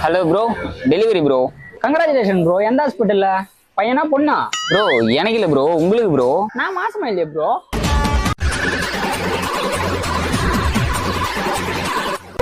Hello bro, delivery bro. Congratulation bro. எந்த ஹாஸ்பிட்டல்ல? பையனா பொண்ணா? ப்ரோ எனக்கு இல்லை ப்ரோ, உங்களுக்கு ப்ரோ. நான் மாசமா இல்லையா ப்ரோ?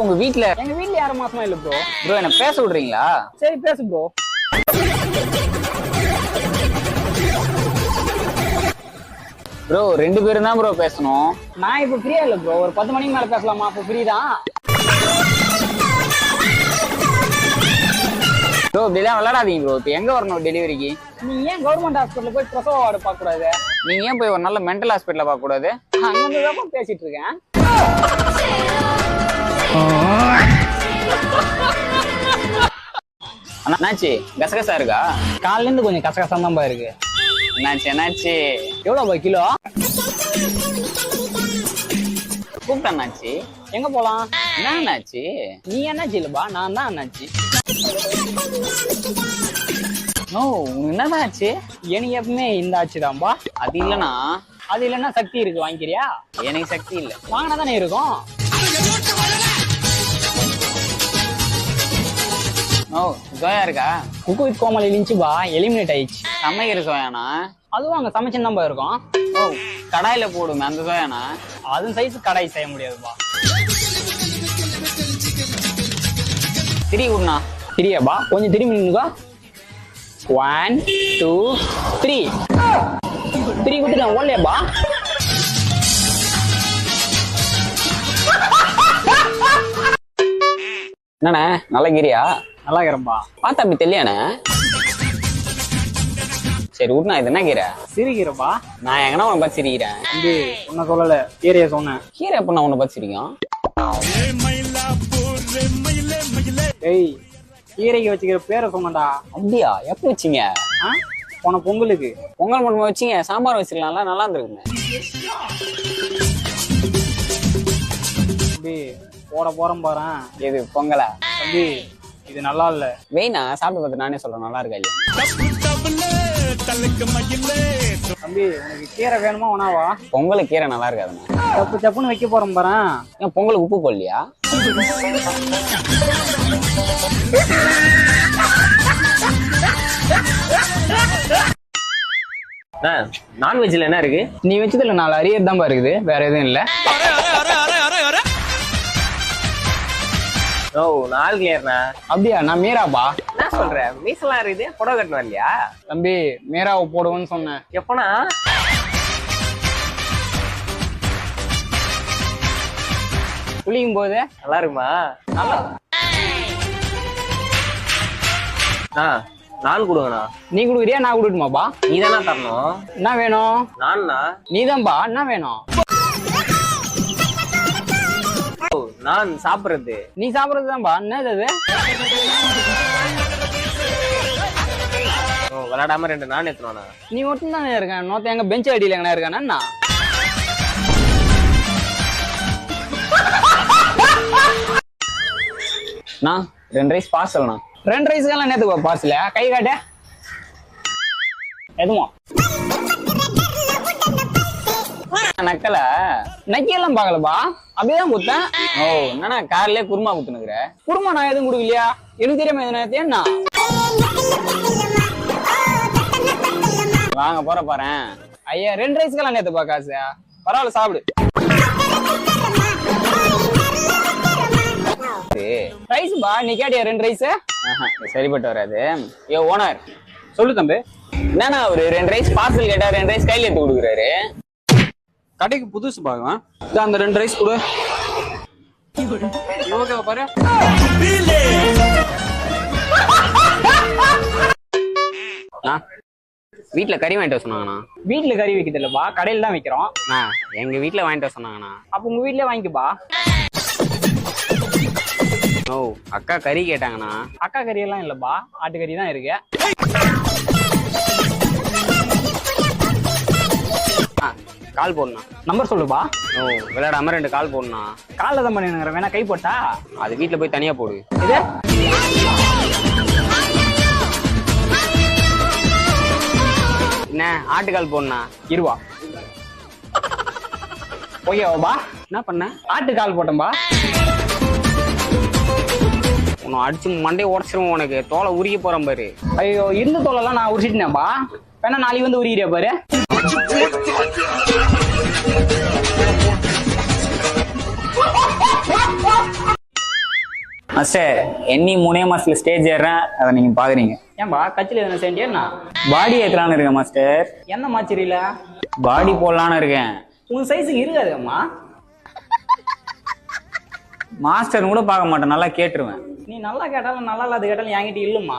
உங்க வீட்ல? எங்க வீட்ல யாரும் மாசமா இல்ல ப்ரோ. ப்ரோ என்ன பேச விடுறீங்களா? சரி பேசு ப்ரோ. ப்ரோ 2 பேரும் தான் ப்ரோ பேசணும். நான் இப்ப ஃப்ரீயா இல்ல ப்ரோ. ஒரு 10 மணிக்கு மேல பேசலாமா? அப்ப ஃப்ரீ தான். ப்ரோ இப்படிலாம் விளையாடாதீங்க ப்ரோ. இப்போ எங்க வரணும் டெலிவரிக்கு? நீ ஏன் கவர்மெண்ட் ஹாஸ்பிட்டல் போய் பிரசவ வார்டு பார்க்க கூடாது? நீங்க ஏன் போய் ஒரு நல்ல மென்டல் ஹாஸ்பிட்டல பார்க்க கூடாது? அங்கதான் பேசிட்டு இருக்கேன். என்னாச்சு, கசகசா இருக்கா? காலைல இருந்து கொஞ்சம் கசகசம் தான் இருக்கு. என்னாச்சு? எவ்வளவு போய் கிலோ? கூப்பிட்டா என்னாச்சு? எங்க போலாம்? என்னாச்சு? நீ என்னாச்சு இல்லப்பா, நான் தான் என்னாச்சு. நோ, உனக்கு என்னதான் ஆச்சு? எனக்கு எப்பவுமே இந்த ஆச்சுதான்பா. அது இல்லனா? அது இல்லன்னா சக்தி இருக்கு, வாங்கிக்கிறியா? எனக்கு சக்தி இல்ல. வாங்கினா தானே இருக்கும். ஓ சோயா இருக்கா? குக்கு வித் கோமல் இருந்துச்சுப்பா, எலிமினேட் ஆயிடுச்சு. சமைக்கிற சோயானா? அதுவும் அங்க சமைச்சுன்னு இருக்கும். ஓ கடாயில போடுமே அந்த சோயானா? அதுவும் சைஸ் கடாய் செய்ய முடியாதுப்பா. திரி விடுண்ணா. திரியாப்பா, கொஞ்சம் திரும்பி நின்னுக்கோ. 1 2 3 3 விட்டுதான் ஓடலையாப்பா. என்னண்ணே நல்லா கிரியா? நல்லா இருக்கிறப்பா. பார்த்தா அப்படி தெரியலண்ணே. சரி விடுண்ணா, இது என்ன கீரை? சிரிக்கிறப்பா. நான் எங்கன்னா உன்னை பார்த்து சிரிக்கிறேன். வந்து உன்ன சொல்லல, கீரைய சொன்னேன். கீரை எப்ப நான் உன்னை பார்த்து சிரிக்கும்? ஏய், கீரைக்கு வச்சுக்கிற பேரை சொன்னடா. அப்படியா? எப்ப வச்சீங்க? போன பொங்கலுக்கு. பொங்கல் மட்டும் வச்சீங்க, சாம்பார் வச்சிருக்கலாம்ல, நல்லா இருந்திருக்குமே. தம்பி போட போறேன் பாரு. எது பொங்கலா? தம்பி இது நல்லா இல்ல. வெயினா சாப்பிட்டு பார்த்து நானே சொல்றேன் நல்லா இருக்கா இல்லையா. தம்பி உனக்கு கீரை வேணுமா வேணாவா? பொங்கலுக்கு கீரை நல்லா இருக்காதுண்ணா. தப்பு தப்புன்னு வைக்க போறேன் பாரு. ஏன் பொங்கலுக்கு உப்பு போடலையா? நான்வெஜ்ல என்ன இருக்கு? நீ வச்சதுல 4 அரியர் தான் இருக்குது, வேற எதுவும் இல்ல. ஓ 4 கிளியர்ண்ணா. அப்படியா? நான் மீராப்பா. என்ன சொல்ற? மீசெல்லாம் இருக்குது, புடவை கட்டணும் இல்லையா? தம்பி மீராவை போடுவேன்னு சொன்னேன். எப்பனா? குளிக்கும் போது. நல்லா இருக்குமா? நல்லா. நான் கொடுங்கண்ணா. நீ கொடுக்குறியா நான் கொடுக்கணுமாப்பா? நீ தானே தரணும். என்ன வேணும்? நான்ண்ணா. நீதான்பா. என்ன வேணும்? நான் சாப்பிடுறது. நீ சாப்பிடுறது தான்பா. என்னது அது? விளையாடாம 2 நான் எடுத்துனா. நீ மட்டும் தானே இருக்கேன், நோத்த எங்க பெஞ்ச் அடியில எங்கன்னா இருக்கானா? நான் 2 ரைஸ் பார்சல்ண்ணா. 2 ரைஸ்க்கெல்லாம் நேத்துப்பா பார்சல? கை காட்ட. எதுமா நக்கல நக்கியெல்லாம் பாக்கலப்பா, அப்படியேதான் கொடுத்தேன். ஓ என்னன்னா கார்லயே குருமா குத்துனுக்குற? குருமா நான் எதுவும் கொடுக்கலையா? எனக்கு தெரியாம எதுனா என்ன? வாங்க போற பாறேன். ஐயா 2 ரைஸ்க்கெல்லாம் நேத்துப்பா காசு. பரவாயில்ல சாப்பிடு. ரைஸ்பா நீ கேட்டியா 2 ரைஸ்? சரிப்பட்டு வராது. ஏ ஓனர் சொல்லு தம்பி. என்னன்னா அவரு 2 ரைஸ் பார்சல் கேட்டா 2 ரைஸ் கையில எடுத்து கொடுக்குறாரு. கடைக்கு புதுசு பாங்க. அந்த 2 ரைஸ் கொடு. ஓகே பாரு. வீட்டுல கறி வாங்கிட்டு சொன்னாங்கண்ணா. வீட்டுல கறி வைக்கிறது இல்லப்பா, கடையில தான் வைக்கிறோம். எங்க வீட்டுல வாங்கிட்டு சொன்னாங்கண்ணா. அப்ப உங்க வீட்லயே வாங்கிக்கப்பா. ஓ அக்கா கறி கேட்டாங்கண்ணா. அக்கா கறி எல்லாம் இல்லப்பா, ஆட்டுக்கறி தான் இருக்கு. கால் போடணும். நம்பர் சொல்லுப்பா. ஓ விளையாடாம 2 கால் போடணும். காலில் தான் பண்ணிடுங்கிற, வேணா கை போட்டா? அது வீட்டுல போய் தனியா போடு. இது என்ன ஆட்டுக்கால் போடணும்? இருவா. ஓகேவாப்பா? என்ன பண்ண? ஆட்டு கால் போட்டோம்பா. அடிச்சிடணும். அடிச்சு மண்டையை உடச்சிருவோம். உனக்கு தோலை உருகி போறேன் பாரு. ஐயோ இருந்த தோலெல்லாம் நான் உரிச்சிட்டேன்ப்பா. வேணா நாளைக்கு வந்து உரிக்கிறியா பாரு. மாஸ்டர் எண்ணி 3 மாசத்துல ஸ்டேஜ் ஏறேன், அதை நீங்க பாக்குறீங்க. ஏன்பா கட்சியில எதனா செஞ்சேன்னா? பாடி ஏத்தலான்னு இருக்கேன் மாஸ்டர். என்ன மாச்சிரியில பாடி போடலான்னு இருக்கேன். உன் சைஸுக்கு இருக்காதும்மா. மாஸ்டர் கூட பார்க்க மாட்டேன், நல்லா கேட்டுருவேன். நீ நல்லா கேட்டாலும் நல்லா இல்லாத கேட்டாலும் என்கிட்ட இல்லம்மா.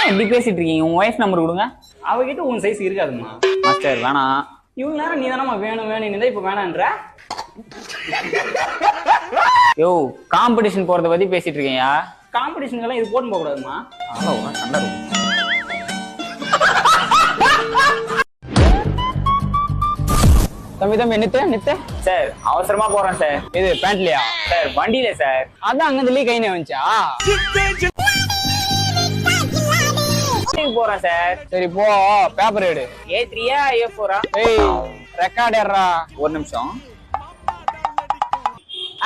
இப்படி பேசிட்டு இருக்கீங்க. உங்க ஒய்ஃப் நம்பர் கொடுங்க. அவகிட்ட உன் சைஸ் இருக்காதும்மா. மாஸ்டர் வேணாம். இவ்வளவு நேரம் நீ தானம்மா வேணும் வேணும் இப்ப வேணான்ற. யோ காம்படிஷன் போறத பத்தி பேசிட்டு இருக்கீங்க. காம்படிஷனுக்கெல்லாம் இது போட்டு போக கூடாதுமா. தம்பி நித்த சார் அவசரமா போறேன் சார். இது பேண்ட்லயா சார் வண்டியில சார். அதான் அங்க இருந்து லீக் ஆயினே வந்துச்சா? போறேன் சார். சரி போ பேப்பர் எடு. A3 A4? ஏய் ரெக்கார்ட் ஏறா. ஒரு நிமிஷம்.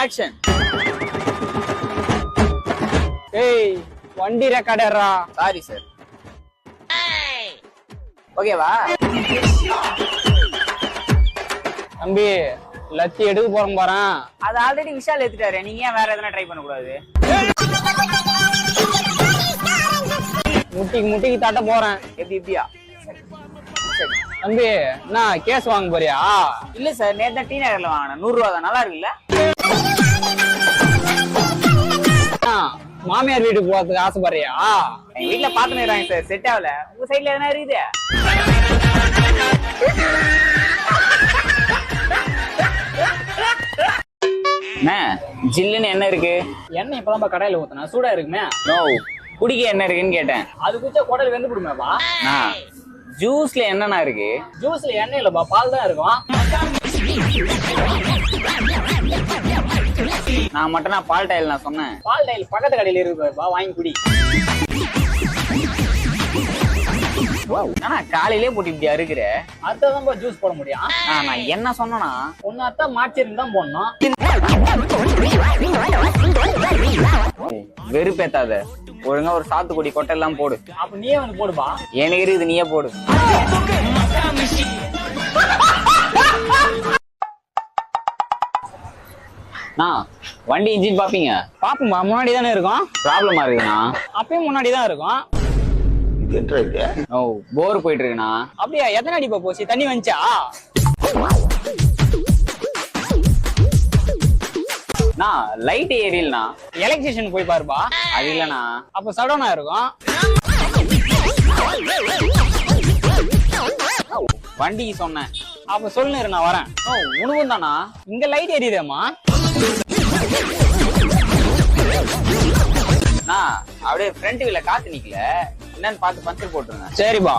ஆக்ஷன். ஏய் வண்டி ரெக்கார்ட் ஏறா. Sorry sir. ஓகேவா? தம்பி லத்தி எடுக்க போறேன் பாறேன். அது ஆல்ரெடி விஷால் ஏத்துட்டாரு. நீங்க ஏன் வேற எதனா ட்ரை பண்ண கூடாது? முட்டிக்கு தட்ட போறேன். எப்படியா? தம்பி என்ன கேஸ் வாங்க போறியா? இல்ல சார், நேத்து டீ நகர்ல வாங்கினேன். 100 ரூபா தான். நல்லா இருக்குல்ல? மாமியார் வீட்டுக்கு போறதுக்கு ஆசைப்படுறியா? எங்க வீட்டுல பாத்துறாங்க சார், செட் ஆகல. உங்க சைட்ல எதனா இருக்குது? ஜில்லுன்னு என்ன இருக்கு? எண்ணெய் இப்பதான் கடையில ஊத்துனா சூடா இருக்குமே. நோ, குடிக்க என்ன இருக்குன்னு கேட்டேன். அது குச்சா குடல் வெந்து போடுமேப்பா. ஜூஸ்ல என்னன்னா இருக்கு? ஜூஸ்ல எண்ணெய் இல்லப்பா, பால் தான் இருக்கும். நான் மட்டும் பால் டைல் நான் சொன்னேன். பால் டைல் பக்கத்து கடையில இருக்குப்பா, வாங்கி குடி. ஆனா காலையிலே போட்டு இப்படி அறுக்குற. அதான் ஜூஸ் போட முடியும். நான் என்ன சொன்னா ஒன்னு அத்தான் மாச்சிருந்து தான் போடணும். வெறுப்பேத்தாத. ஒழுங்கா ஒரு சாத்துக்குடி கொட்டை எல்லாம் போடு. அப்ப நீயே வந்து போடுப்பா. எனக்கு இருக்குது, நீயே போடு. வண்டி இன்ஜின் பாப்பீங்க? பாப்போம்பா, முன்னாடி தானே இருக்கும். ப்ராப்ளமா இருக்குண்ணா? அப்பயும் முன்னாடி தான் இருக்கும். ஓ போர் போயிட்டு இருக்குண்ணா. அப்படியா? எத்தனை அடிப்பா போச்சு? தண்ணி வந்துச்சா? லைட் ஏரியல்னா எலக்ட்ரிஷியன் போய் பாருப்பா. அது இல்லண்ணா. அப்ப சடனா இருக்கும். வண்டிக்கு சொன்னேன். அப்ப சொல்லுங்க, நான் வரேன். உனவும் தானா? இங்க லைட் எரியுதேம்மா. அப்படியே ஃப்ரண்ட் வீல காத்து நிக்கல, என்னன்னு பார்த்து பஞ்சர் போட்டுருங்க. சரிப்பா.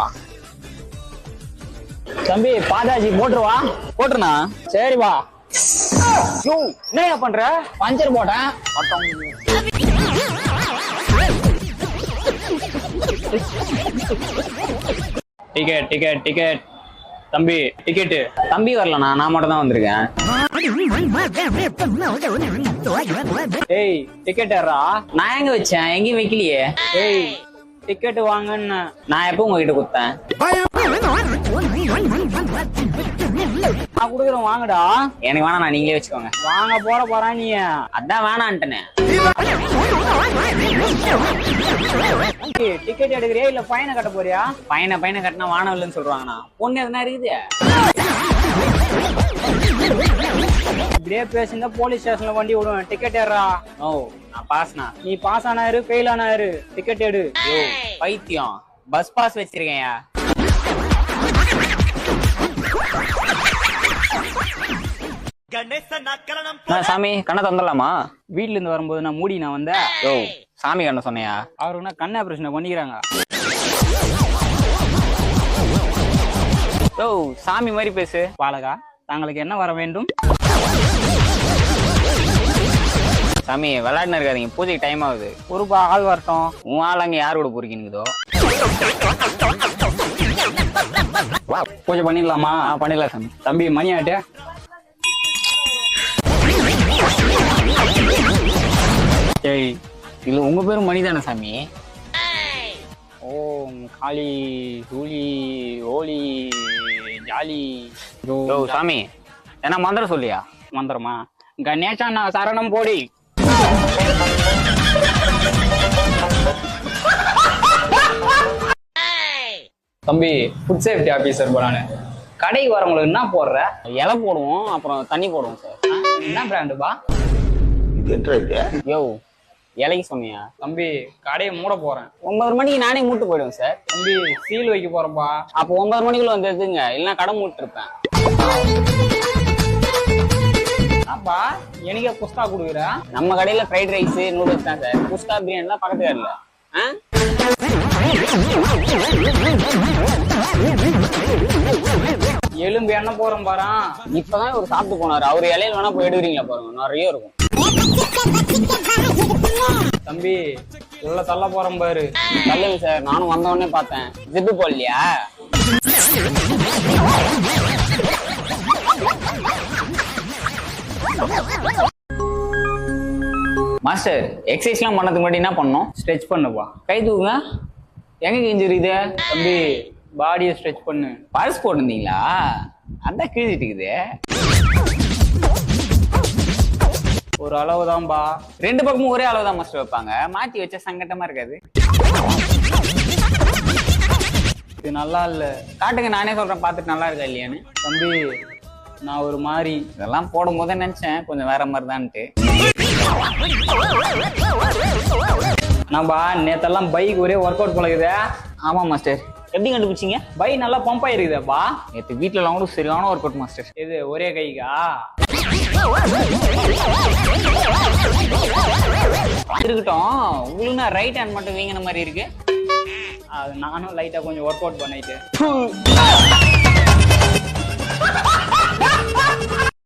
தம்பி பாதாஜி போட்டுருவா. போட்டுருண்ணா. சரிப்பா. என்ன பண்ற? பஞ்சர் போட்டேன். Ticket ticket ticket. தம்பி டிக்கெட்டு. தம்பி வரலண்ணா, நான் மட்டும் தான் வந்திருக்கேன். ஏய் டிக்கெட் ஏறா. நான் எங்க வச்சேன்? எங்கேயும் வைக்கலையே. ஏய் டிக்கெட் வாங்கன்னு நான் எப்போ உங்ககிட்ட கொடுத்தேன்? நான் குடுக்குறேன், வாங்கடா. எனக்கு வேணாம், நான் நீங்களே வச்சுக்கோங்க. வாங்க போட போறா நீ. அதான் வேணான்ட்டேனே. டிக்கெட் எடுக்கிறியா இல்ல பையனை கட்ட போறியா? பையனை கட்டினா வானம் இல்லைன்னு சொல்றாங்கண்ணா. பொண்ணு எதுனா இருக்குது? இப்படியே பேசினா போலீஸ் ஸ்டேஷன்ல வண்டி விடுவேன். டிக்கெட் ஏறா. ஓ நான் பாஸ்ண்ணா. நீ பாஸ் ஆனாரு ஃபெயில் ஆனாரு. டிக்கெட் எடு. யோ பைத்தியம், பஸ் பாஸ் வச்சிருக்கேன்யா. சாமி கண்ணை தந்துடலாமா? வீட்டுல இருந்து வரும்போது நான் மூடி நான் வந்தேன். யோ சாமி கண்ண சொன்னையா? அவருக்குன்னா கண் ஆபரேஷன் பண்ணிக்கிறாங்க. யோ சாமி மாதிரி பேசு. பாலகா, தாங்களுக்கு என்ன வர வேண்டும்? சாமி விளையாடுன்னு இருக்காதீங்க, பூஜைக்கு டைம் ஆகுது. ஒருபா ஆள் வரட்டும். உன் ஆள் அங்க யார் கூட பொறுக்கினுக்குதோ. பூஜை பண்ணிடலாமா? பண்ணிடலாம் சாமி. தம்பி மணி ஆட்டு. ஏய் இல்ல உங்க பேரும் மணி தானே சாமி? ஓம் காளி சூலி ஓலி ஜாலி யோ சாமி, என்ன மந்திரம் சொல்லியா? மந்திரமா? கணேசா நான் சரணம் போடி. தம்பி ஃபுட் சேஃப்டி ஆபீசர் போறானு கடைக்கு வரவங்களுக்கு என்ன போடுற? இலை போடுவோம், அப்புறம் தண்ணி போடுவோம் சார். என்ன பிராண்டுப்பா? யோ இலைக்கு சொன்னியா? தம்பி கடையை மூட போறேன். 9 மணிக்கு நானே மூட்டு போயிடுவேன் சார். தம்பி சீல் வைக்க போறப்பா. அப்போ 9 மணிக்குள்ள வந்து எடுத்துங்க, இல்லைன்னா கடை மூட்டு இருப்பேன். அப்பா எனக்கே குஸ்கா கொடுக்குற? நம்ம கடையில ஃப்ரைட் ரைஸ் நூடுல்ஸ் தான் சார். குஸ்கா பிரியாணிலாம் பக்கத்து கடையில. எலும்பு என்ன போறோம் பாரு. இப்பதான் ஒரு சாப்பிட்டு போனாரு. அவர் இலையில வேணா போய் எடுக்கிறீங்களா பாருங்க, நிறைய இருக்கும். தம்பி உள்ள தள்ள போறோம் பாரு. நல்லது சார், நானும் வந்த உடனே பார்த்தேன். ஜிப்பு போடலையா? மாஸ்டர், எக்ஸசைஸ்லாம் பண்ணதுக்கு முன்னாடி என்ன பண்ணணும்? ஸ்ட்ரெச் பண்ணுப்பா. கை தூக்குங்க. எங்க கிஞ்சிருக்குது? தம்பி பாடியை ஸ்ட்ரெச் பண்ணு. பல்ஸ் போட்டிருந்தீங்களா? அதான் கிழிச்சிட்டு இருக்குது. ஒரு அளவு தான்பா. 2 பக்கமும் ஒரே அளவு தான் மாஸ்டர் வைப்பாங்க. மாத்தி வச்சா சங்கட்டமா இருக்காது. இது நல்லா இல்ல. காட்டுங்க, நானே சொல்றேன் பார்த்துட்டு நல்லா இருக்கா இல்லையான்னு. தம்பி நான் ஒரு மாதிரி இதெல்லாம் போடும் போதே நினைச்சேன் கொஞ்சம் வேற மாதிரி தான்ட்டு. நம்ம நேத்தெல்லாம் பைக் ஒரே ஒர்க் அவுட் பழகுதே. ஆமா மாஸ்டர், எப்படி கண்டுபிடிச்சிங்க? பைக் நல்லா பம்ப் ஆயிருக்குதேப்பா. நேற்று வீட்டுல எல்லாம் கூட சரியான ஒர்க் அவுட் மாஸ்டர். இது ஒரே கைக்கா? இருக்கட்டும், உங்களுக்கு ரைட் ஹேண்ட் மட்டும் வீங்கின மாதிரி இருக்கு. அது நானும் லைட்டா கொஞ்சம் ஒர்க் அவுட் பண்ணிட்டு